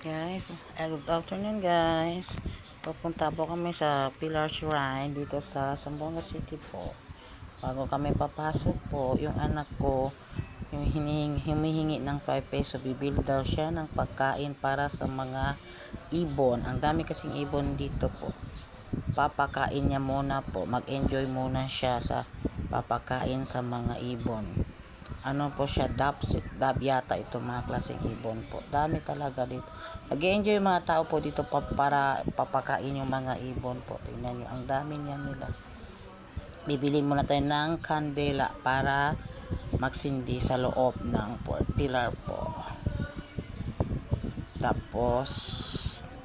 Guys, good afternoon guys. Papunta po kami sa Pilar Shrine dito sa Zamboanga City po. Bago kami papasok po, yung anak ko yung humihingi ng 5 peso, bibili daw siya ng pagkain para sa mga ibon. Ang dami kasing ibon dito po. Papakain niya muna po, mag-enjoy muna siya sa papakain sa mga ibon. Ano po siya, dab yata ito, mga klaseng ibon po. Dami talaga dito. Nag-enjoy yung mga tao po dito para papakain yung mga ibon po. Tingnan nyo, ang dami niyan nila. Bibili muna tayo ng kandela para magsindi sa loob ng Port Pilar po. Tapos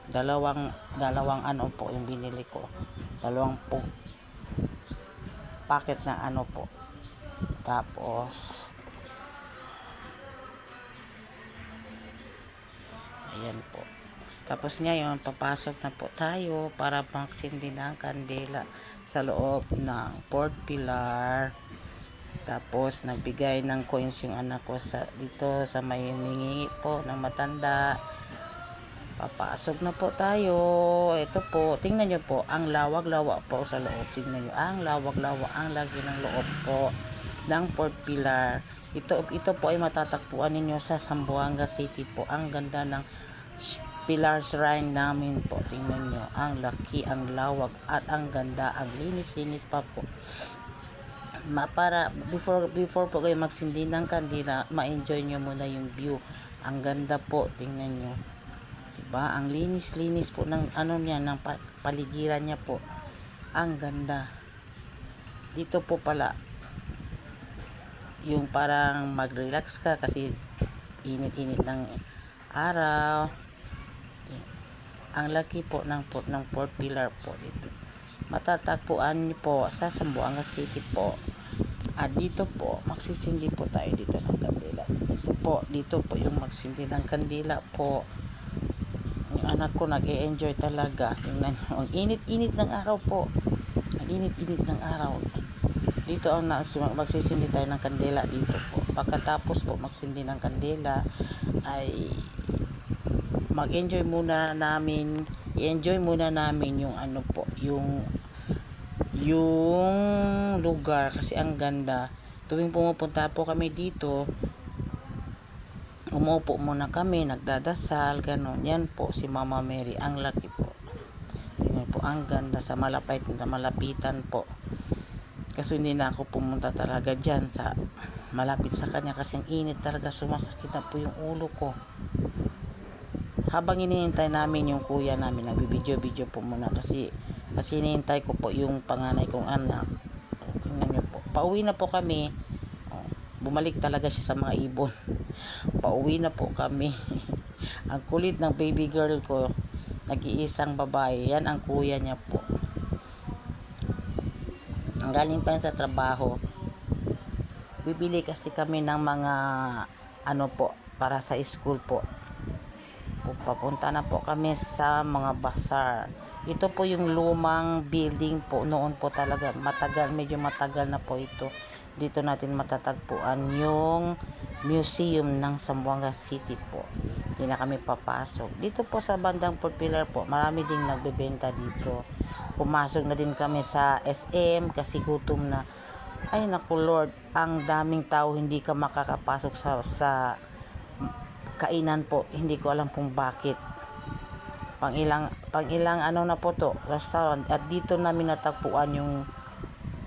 dalawang ano po yung binili ko. Dalawang po packet na ano po. Tapos ayan po. Tapos ngayon, papasok na po tayo para magsindi ng kandela sa loob ng Port Pilar. Tapos nagbigay ng coins yung anak ko dito sa may hiningi po ng matanda. Papasok na po tayo. Ito po, tingnan nyo po, ang lawag-lawak po sa loob. Tingnan nyo, ang lawag-lawak, ang lagi ng loob po ng Port Pilar. Ito po ay matatagpuan ninyo sa Zamboanga City po. Ang ganda ng Pilar Shrine namin po. Tingnan nyo, ang laki, ang lawag, at ang ganda, ang linis-linis pa po. Para before po kayo magsindi ng kandila, ma-enjoy nyo muna yung view. Ang ganda po, tingnan nyo. Diba? Ang linis-linis po ng ano niya, ng paligiran niya po. Ang ganda. Dito po pala yung parang mag-relax ka kasi init-init ng araw. Ang laki po ng Port Pilar po dito. Matatagpuan niyo po sa Zamboanga City po. At dito po, magsisindi po tayo dito ng kandila. Dito po yung magsindi ng kandila po. Yung anak ko nag-e-enjoy talaga. Tingnan nyo, ang init-init ng araw po. Ang init-init ng araw. Dito ang magsisindi tayo ng kandila dito po. Pagkatapos po magsindi ng kandila ay mag-enjoy muna namin, i-enjoy muna namin yung ano po, yung lugar kasi ang ganda. Tuwing pumupunta po kami dito, umupo muna kami, nagdadasal, ganon. Yan po si Mama Mary, ang laki po. Tingnan po, ang ganda sa malapitan po. Kasi hindi na ako pumunta talaga dyan sa malapit sa kanya kasi ang init talaga, sumasakit na po yung ulo ko. Habang hinihintay namin yung kuya namin, nagbibideo po muna kasi hinihintay ko po yung panganay kong anak. Tingnan nyo po, pauwi na po kami. Bumalik talaga siya sa mga ibon. Pauwi na po kami. Ang kulit ng baby girl ko, nag-iisang babae, yan ang kuya niya po. Ang galing pa yan sa trabaho. Bibili kasi kami ng mga ano po, para sa school po. Papunta na po kami sa mga bazaar. Ito po yung lumang building po. Noon po talaga, medyo matagal na po ito. Dito natin matatagpuan yung museum ng Zamboanga City po. Hindi na kami papasok. Dito po sa bandang Port Pilar po, marami ding nagbebenta dito. Pumasok na din kami sa SM kasi gutom na. Ay naku Lord, ang daming tao, hindi ka makakapasok sa kainan po. Hindi ko alam kung bakit. Pang ilang ano na po to, restaurant. At dito namin natagpuan yung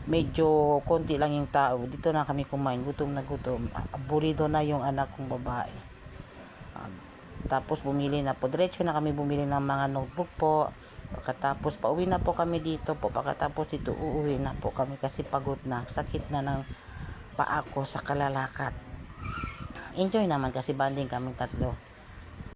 medyo konti lang yung tao. Dito na kami kumain, gutom na gutom. Aburido na yung anak kong babae. Tapos bumili na po, diretso na kami bumili ng mga notebook po. Pagkatapos pauwi na po kami dito po. Pagkatapos dito uuwi na po kami kasi pagod na, sakit na ng paa ko sa kalalakat. Enjoy naman kasi banding kaming tatlo.